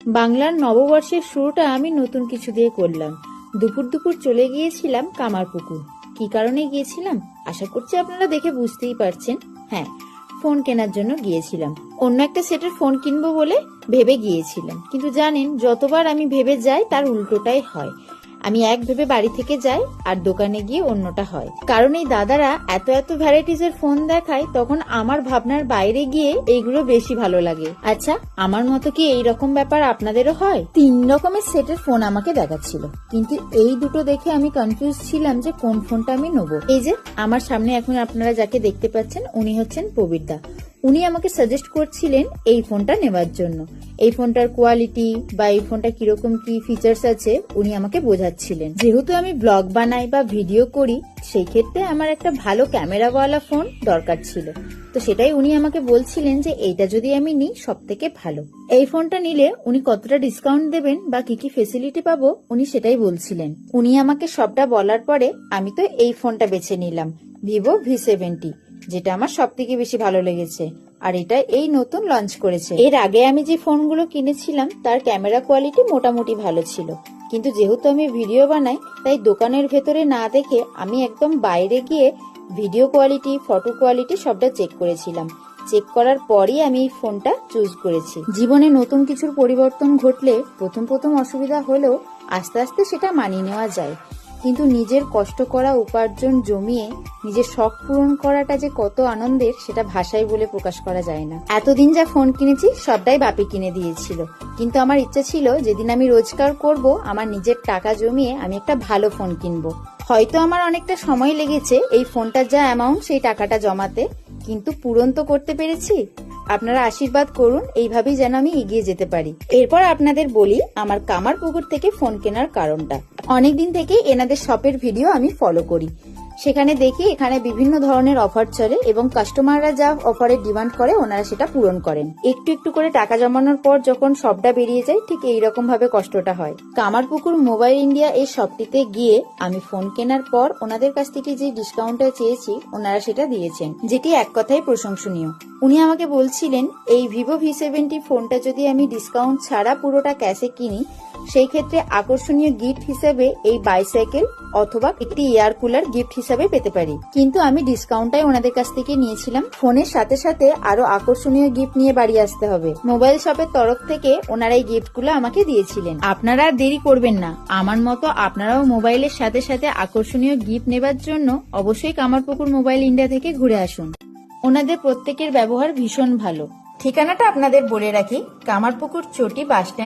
বাংলার নববর্ষের শুরুটা আমি নতুন কিছু দিয়ে করলাম। দুপুর দুপুর চলে গিয়েছিলাম কামারপুকুর। কি কারণে গিয়েছিলাম আশা করছি আপনারা দেখে বুঝতেই পারছেন। হ্যাঁ, ফোন কেনার জন্য গিয়েছিলাম। অন্য একটা সেটের ফোন কিনবো বলে ভেবে গিয়েছিলাম, কিন্তু জানেন যতবার আমি ভেবে যাই তার উল্টোটাই হয়। আমি এক ভেবে বাড়ি থেকে যাই আর দোকানে গিয়ে অন্যটা হয়। কারণ এই দাদারা এত এত ভ্যারাইটিজের ফোন দেখায়, তখন আমার ভাবনার বাইরে গিয়ে এইগুলো বেশি ভালো লাগে। আচ্ছা, আমার মতো কি এইরকম ব্যাপার আপনাদেরও হয়? 3 রকমের সেটের ফোন আমাকে দেখাচ্ছিল, কিন্তু এই দুটো দেখে আমি কনফিউজ ছিলাম যে কোন ফোনটা আমি নেবো। এই যে আমার সামনে এখন আপনারা যাকে দেখতে পাচ্ছেন, উনি হচ্ছেন প্রবীরদা। উনি আমাকে সাজেস্ট করছিলেন এই ফোনটা নেওয়ার জন্য। এই ফোনটার কোয়ালিটি বা এই ফোনটা কিরকম কি ফিচার্স আছে উনি আমাকে বোঝাচ্ছিলেন। যেহেতু আমি ব্লগ বানাই বা ভিডিও করি, সেই ক্ষেত্রে আমার একটা ভালো ক্যামেরাওয়ালা ফোন দরকার ছিল। তো সেটাই উনি আমাকে বলছিলেন যে এইটা যদি আমি নিই সব থেকে ভালো। এই ফোনটা নিলে উনি কতটা ডিসকাউন্ট দেবেন বা কি কি ফেসিলিটি পাবো উনি সেটাই বলছিলেন। উনি আমাকে সবটা বলার পরে আমি তো এই ফোনটা বেছে নিলাম, ভিভো V70, যেটা আমার সব থেকে বেশি ভালো লেগেছে। আর এটা এই নতুন লঞ্চ করেছে। এর আগে আমি যে ফোনগুলো কিনেছিলাম তার ক্যামেরা কোয়ালিটি মোটামুটি ভালো ছিল, কিন্তু যেহেতু আমি ভিডিও বানাই তাই দোকানের ভেতরে না দেখে আমি একদম বাইরে গিয়ে ভিডিও কোয়ালিটি, ফটো কোয়ালিটি সবটা চেক করেছিলাম। চেক করার পরই আমি এই ফোনটা চুজ করেছি। জীবনে নতুন কিছুর পরিবর্তন ঘটলে প্রথম প্রথম অসুবিধা হলেও আস্তে আস্তে সেটা মানিয়ে নেওয়া যায়, কিন্তু নিজের কষ্ট করা উপার্জন জমিয়ে নিজের শখ পূরণ করাটা যে কত আনন্দের সেটা ভাষায় বলে প্রকাশ করা যায় না। এতদিন যা ফোন কিনেছি সবটাই বাপি কিনে দিয়েছিল, কিন্তু আমার ইচ্ছা ছিল যেদিন আমি রোজগার করব আমার নিজের টাকা জমিয়ে আমি একটা ভালো ফোন কিনবো। হয়তো আমার অনেকটা সময় লেগেছে এই ফোনটার যা অ্যামাউন্ট সেই টাকাটা জমাতে, কিন্তু পূরণ তো করতে পেরেছি। আপনারা আশীর্বাদ করুন এইভাবেই যেন আমি এগিয়ে যেতে পারি। এরপর আপনাদের বলি আমার কামারপুকুর থেকে ফোন কেনার কারণটা। অনেকদিন থেকে এনাদের শপের ভিডিও আমি ফলো করি, সেখানে দেখি এখানে বিভিন্ন ধরনের অফার চলে এবং কাস্টমাররা যা অফারের ডিমান্ড করে ওনারা সেটা পূরণ করেন। একটু একটু করে টাকা জমানোর পর যখন সবটা বেরিয়ে যায় ঠিক এইরকম ভাবে কষ্টটা হয়। কামারপুকুর মোবাইল ইন্ডিয়া এই শপটিতে গিয়ে আমি ফোন কেনার পর ওনাদের কাছ থেকে যে ডিসকাউন্টটা চেয়েছি ওনারা সেটা দিয়েছেন, যেটি এক কথায় প্রশংসনীয়। উনি আমাকে বলছিলেন এই ভিভো V70 ফোনটা যদি আমি ডিসকাউন্ট ছাড়া পুরোটা ক্যাশে কিনি সেই ক্ষেত্রে আকর্ষণীয় গিফট হিসেবে এই বাইসাইকেল অথবা একটি এয়ার কুলার গিফট হিসেবে পেতে পারি। কিন্তু আমি ডিসকাউন্টটাই ওনাদের কাছ থেকে নিয়েছিলাম। ফোনের সাথে সাথে আরো আকর্ষণীয় গিফট নিয়ে বাড়ি আসতে হবে। মোবাইল শপের তরফ থেকে ওনারা এই গিফটগুলো আমাকে দিয়েছিলেন। আপনারা আর দেরি করবেন না, আমার মতো আপনারাও মোবাইলের সাথে সাথে আকর্ষণীয় গিফট নেবার জন্য অবশ্যই কামারপুকুর মোবাইল ইন্ডিয়া থেকে ঘুরে আসুন। ওনাদের প্রত্যেকের ব্যবহার ভীষণ ভালো। ঠিকানাটা আপনাদের বলে রাখি, কামারপুকুর চটি বাস স্ট্যান্ড।